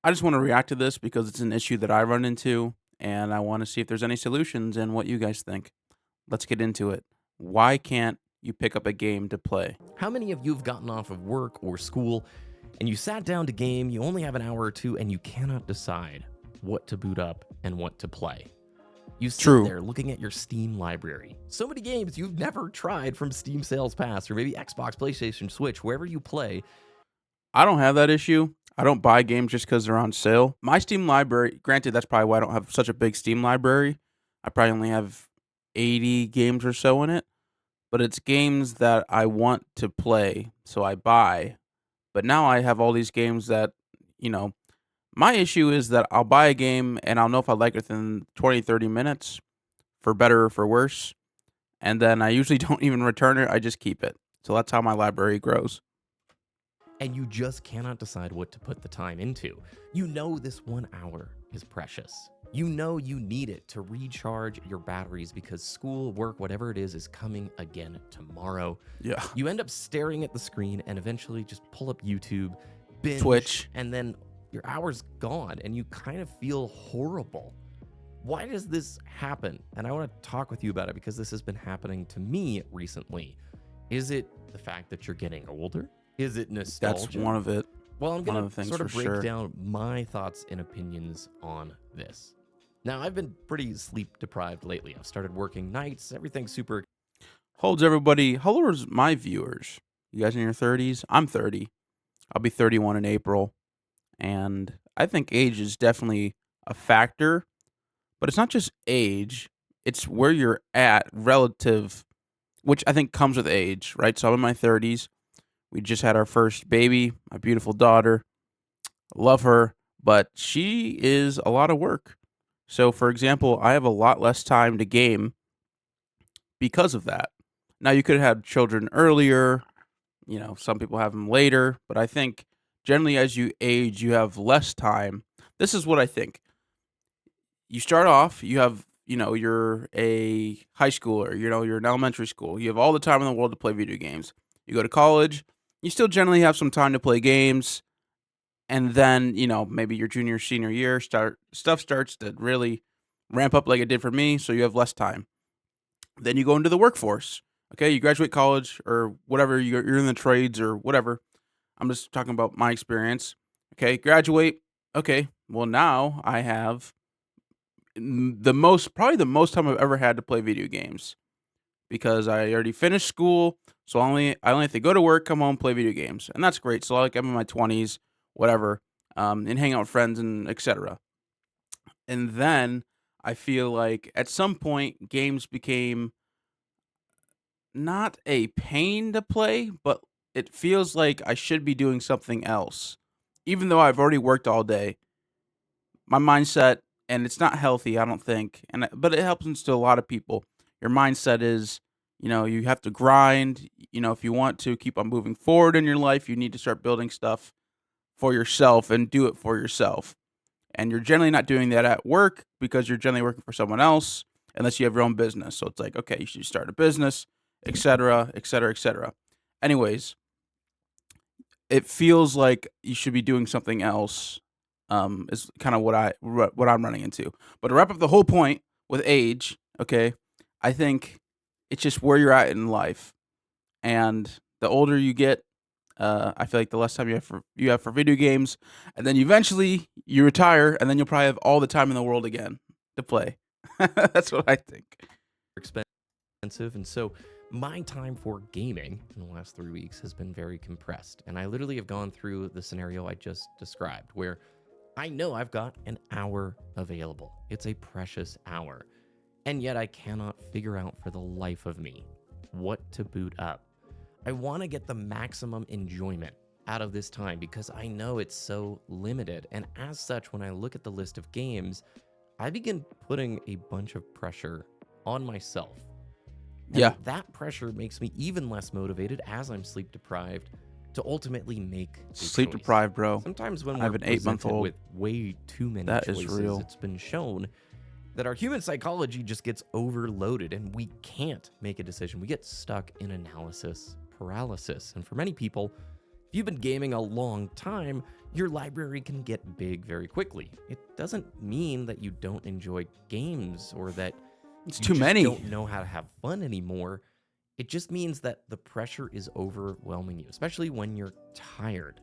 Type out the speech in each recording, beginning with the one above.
I just want to react to this because it's an issue that I run into, and I want to see if there's any solutions and what you guys think. Let's get into it. Why can't you pick up a game to play? How many of you have gotten off of work or school and you sat down to game, you only have an hour or two, and you cannot decide what to boot up and what to play? You sit True. there looking at your Steam library. So many games you've never tried from Steam Sales Pass or maybe Xbox, PlayStation, Switch, wherever you play. I don't have that issue. I don't buy games just because they're on sale. My Steam library, granted, that's probably why I don't have such a big Steam library. I probably only have 80 games or so in it, but it's games that I want to play, so I buy. But now I have all these games that, you know, my issue is that I'll buy a game and I'll know if I like it within 20, 30 minutes, for better or for worse. And then I usually don't even return it. I just keep it. So that's how my library grows. And you just cannot decide what to put the time into. You know this 1 hour is precious. You know you need it to recharge your batteries because school, work, whatever it is coming again tomorrow. Yeah. You end up staring at the screen and eventually just pull up YouTube, binge, Twitch. and then your hour's gone and you kind of feel horrible. Why does this happen? And I want to talk with you about it because this has been happening to me recently. Is it the fact that you're getting older? Is it nostalgia? That's one of it. Well, I'm One going of the to things sort of for break sure. down my thoughts and opinions on this. Now, I've been pretty sleep deprived lately. I've started working nights, everything's super. Holds everybody. How old is my viewers? You guys in your 30s? I'm 30. I'll be 31 in April. And I think age is definitely a factor, but it's not just age, it's where you're at relative, which I think comes with age, right? So I'm in my 30s. We just had our first baby, my beautiful daughter. Love her, but she is a lot of work. So, for example, I have a lot less time to game because of that. Now, you could have had children earlier, some people have them later, but I think generally as you age, you have less time. This is what I think. You start off, you have, you're a high schooler, you're in elementary school. You have all the time in the world to play video games. You go to college, you still generally have some time to play games. And then, maybe your junior, senior year stuff starts to really ramp up like it did for me. So you have less time. Then you go into the workforce. Okay. You graduate college or whatever, you're in the trades or whatever. I'm just talking about my experience. Okay. Graduate. Okay. Well, now I have probably the most time I've ever had to play video games because I already finished school. So I only have to go to work, come home, play video games. And that's great. So like I'm in my 20s, whatever, and hang out with friends and etc. And then I feel like at some point games became not a pain to play, but it feels like I should be doing something else. Even though I've already worked all day, my mindset, and it's not healthy, I don't think, but it happens to a lot of people. Your mindset is, you have to grind. If you want to keep on moving forward in your life, you need to start building stuff for yourself and do it for yourself. And you're generally not doing that at work because you're generally working for someone else unless you have your own business. So it's like, okay, you should start a business, etc., etc., etc. Anyways, it feels like you should be doing something else. Is kind of what I'm running into. But to wrap up the whole point with age, okay, I think it's just where you're at in life, and the older you get, I feel like the less time you have for video games, and then eventually you retire, and then you'll probably have all the time in the world again to play. That's what I think. Expensive. And so my time for gaming in the last 3 weeks has been very compressed. And I literally have gone through the scenario I just described where I know I've got an hour available. It's a precious hour. And yet I cannot figure out for the life of me what to boot up. I want to get the maximum enjoyment out of this time because I know it's so limited. And as such, when I look at the list of games, I begin putting a bunch of pressure on myself. And Yeah, that pressure makes me even less motivated as I'm sleep deprived to ultimately make a sleep choice. deprived, bro. Sometimes when I we're have an 8-month presented old. with way too many That is choices, real. it's been shown that our human psychology just gets overloaded and we can't make a decision. We get stuck in analysis paralysis. And for many people, if you've been gaming a long time, your library can get big very quickly. It doesn't mean that you don't enjoy games or that It's you too just many. don't know how to have fun anymore. It just means that the pressure is overwhelming you, especially when you're tired.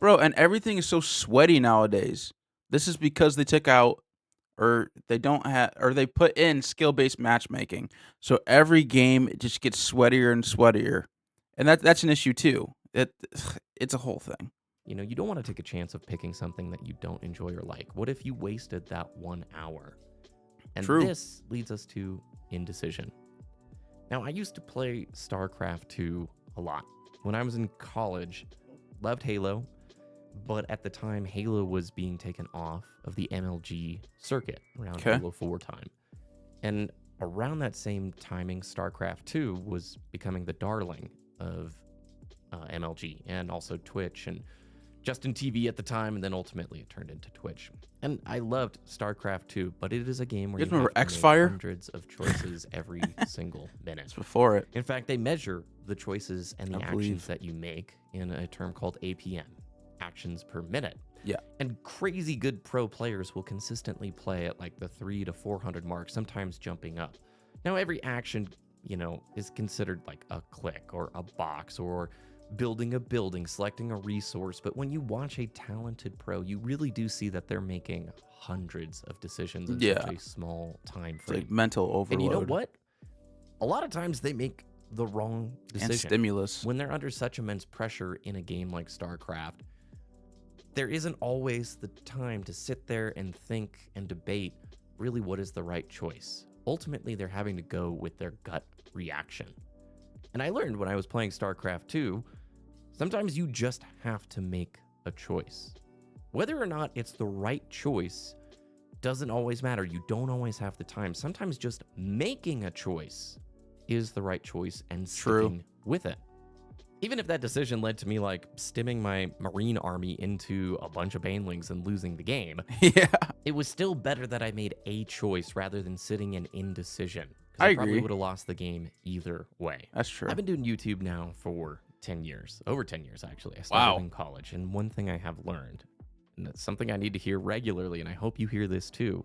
Bro, and everything is so sweaty nowadays. This is because they took out or they don't have or they put in skill-based matchmaking. So every game it just gets sweatier and sweatier. And that's an issue too. It's a whole thing. You don't want to take a chance of picking something that you don't enjoy or like. What if you wasted that 1 hour? And True. this leads us to indecision. Now, I used to play StarCraft 2 a lot. When I was in college, loved Halo, but at the time, Halo was being taken off of the MLG circuit around Okay. Halo 4 time. And around that same timing, StarCraft 2 was becoming the darling of MLG and also Twitch and Justin TV at the time, and then ultimately it turned into Twitch. And I loved StarCraft 2, but it is a game where You you guys remember have to make X-Fire? hundreds of choices every single minute. It's before it. In fact, they measure the choices and the I actions believe. that you make in a term called APM, actions per minute. Yeah. And crazy good pro players will consistently play at like the 300 to 400 mark, sometimes jumping up. Now, every action, is considered like a click or a box or building a building, selecting a resource. But when you watch a talented pro, you really do see that they're making hundreds of decisions in Yeah. such a small time It's frame. like mental overload. And you know what? A lot of times they make the wrong And decision. stimulus. When they're under such immense pressure in a game like StarCraft, there isn't always the time to sit there and think and debate really what is the right choice. Ultimately, they're having to go with their gut reaction. And I learned when I was playing StarCraft 2, sometimes you just have to make a choice. Whether or not it's the right choice doesn't always matter. You don't always have the time. Sometimes just making a choice is the right choice and True. sticking with it. Even if that decision led to me like stimming my Marine army into a bunch of banelings and losing the game, Yeah. it was still better that I made a choice rather than sitting in indecision. 'Cause I probably agree. would have lost the game either way. That's true. I've been doing YouTube now for 10 years, over 10 years actually. I started Wow. in college, and one thing I have learned, and it's something I need to hear regularly, and I hope you hear this too,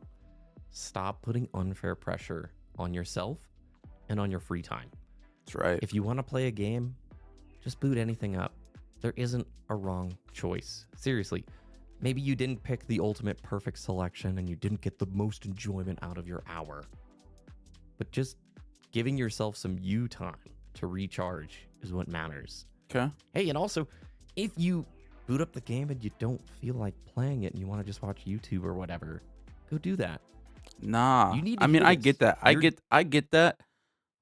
stop putting unfair pressure on yourself and on your free time. That's right. If you want to play a game, just boot anything up. There isn't a wrong choice. Seriously, maybe you didn't pick the ultimate perfect selection and you didn't get the most enjoyment out of your hour. But just giving yourself some you time to recharge is what matters. Okay. Hey, and also, if you boot up the game and you don't feel like playing it and you want to just watch YouTube or whatever, go do that. Nah. You need to I mean, hear I this. get that. I get that,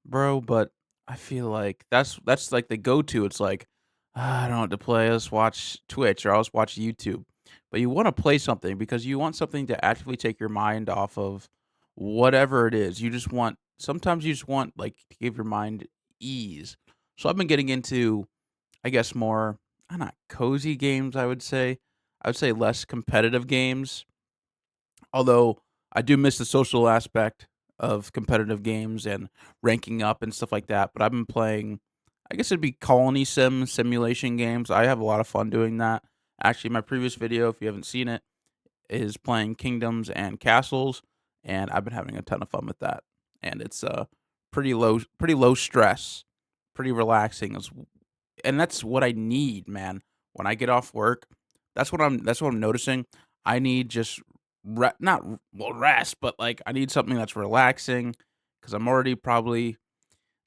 bro, but I feel like that's like the go-to. It's like, I don't know what to play. Let's watch Twitch or I'll watch YouTube. But you want to play something because you want something to actually take your mind off of whatever it is. Sometimes you just want like to give your mind ease. So I've been getting into, I guess, more, not cozy games, I would say. I would say less competitive games. Although I do miss the social aspect of competitive games and ranking up and stuff like that. But I've been playing, I guess it'd be colony simulation games. I have a lot of fun doing that. Actually, my previous video, if you haven't seen it, is playing Kingdoms and Castles, and I've been having a ton of fun with that. And it's pretty low stress, pretty relaxing. And that's what I need, man. When I get off work, that's what I'm noticing. I need just not well rest, but like I need something that's relaxing because I'm already probably,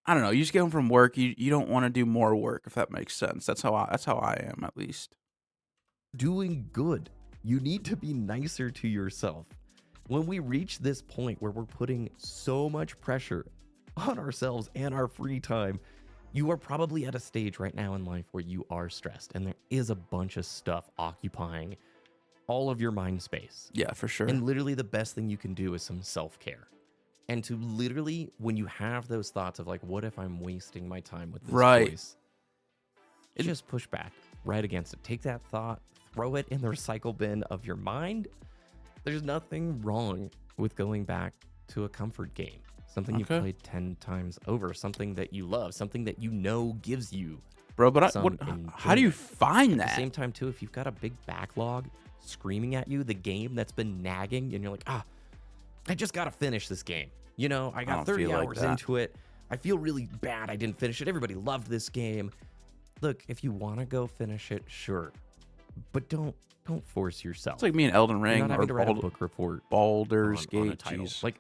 I don't know. You just get home from work, you don't want to do more work if that makes sense. That's how I am at least. Doing good. You need to be nicer to yourself. When we reach this point where we're putting so much pressure on ourselves and our free time, you are probably at a stage right now in life where you are stressed and there is a bunch of stuff occupying all of your mind space. Yeah, for sure. And literally the best thing you can do is some self-care. And to literally, when you have those thoughts of like, what if I'm wasting my time with this Right. choice? Just push back right against it. Take that thought, throw it in the recycle bin of your mind. There's nothing wrong with going back to a comfort game. Something you've Okay. played 10 times over, something that you love, something that you know gives you bro. But some how do you enjoyment. find At the that? same time, too, if you've got a big backlog screaming at you, the game that's been nagging, and you're like, I just got to finish this game. I I got don't 30 feel like hours that. into it. I feel really bad I didn't finish it. Everybody loved this game. Look, if you want to go finish it, sure. But don't force yourself. It's like me and Elden You're Ring not or having to write a book report Baldur's on a Gate. title. Jeez, Like,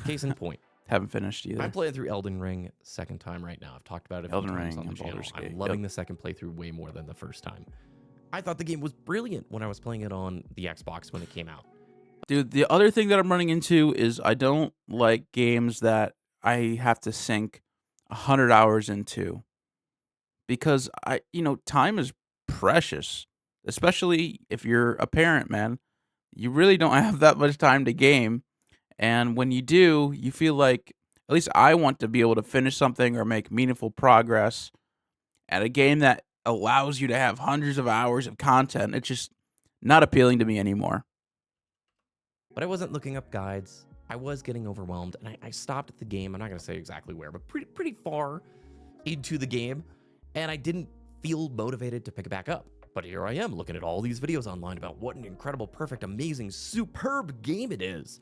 case in point, haven't finished I'm either. playing through Elden Ring second time right now. I've talked about it a few Elden times Ring on the and channel. Baldur's Gate. I'm loving the second playthrough way more than the first time. I thought the game was brilliant when I was playing it on the Xbox when it came out. Dude, the other thing that I'm running into is I don't like games that I have to sink 100 hours into because time is precious, especially if you're a parent, man. You really don't have that much time to game. And when you do, you feel like, at least I want to be able to finish something or make meaningful progress at a game that allows you to have hundreds of hours of content. It's just not appealing to me anymore. But I wasn't looking up guides. I was getting overwhelmed, and I stopped at the game. I'm not going to say exactly where, but pretty far into the game, and I didn't feel motivated to pick it back up. But here I am looking at all these videos online about what an incredible, perfect, amazing, superb game it is.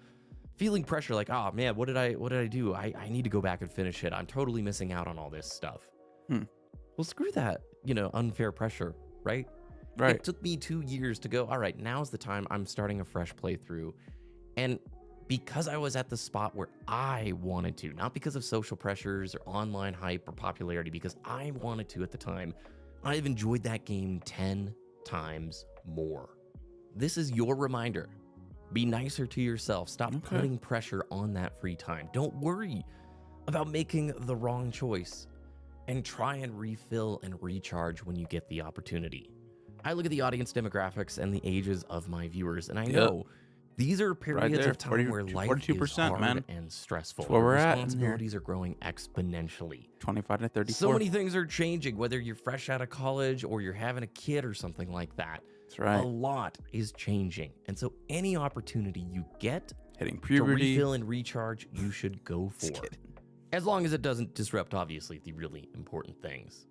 Feeling pressure like, oh man, what did I do? I need to go back and finish it. I'm totally missing out on all this stuff. Hmm. Well, screw that, unfair pressure, right? Right. It took me 2 years to go, all right, now's the time I'm starting a fresh playthrough. And because I was at the spot where I wanted to, not because of social pressures or online hype or popularity, because I wanted to at the time, I've enjoyed that game 10 times more. This is your reminder. Be nicer to yourself. Stop putting pressure on that free time. Don't worry about making the wrong choice, and try and refill and recharge when you get the opportunity. I look at the audience demographics and the ages of my viewers, and I know these are periods there, of time where life is 42%, hard man. and stressful. That's where we're at in here. Responsibilities are growing exponentially. 25 to 34. So many things are changing, whether you're fresh out of college or you're having a kid or something like that. That's right. A lot is changing. And so any opportunity you get Hitting to puberty. refill and recharge, you should go for. As long as it doesn't disrupt, obviously, the really important things.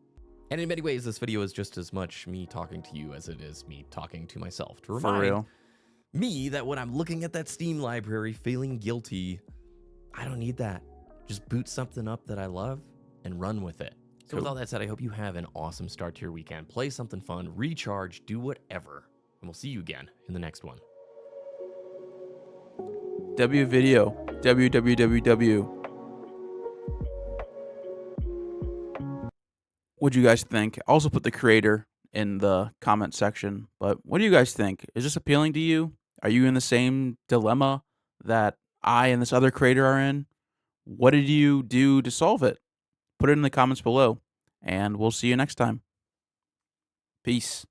And in many ways, this video is just as much me talking to you as it is me talking to myself. To remind For real. me that when I'm looking at that Steam library feeling guilty, I don't need that. Just boot something up that I love and run with it. So with all that said, I hope you have an awesome start to your weekend. Play something fun, recharge, do whatever. And we'll see you again in the next one. W video. WWWW. What'd you guys think? Also put the creator in the comment section. But what do you guys think? Is this appealing to you? Are you in the same dilemma that I and this other creator are in? What did you do to solve it? Put it in the comments below, and we'll see you next time. Peace.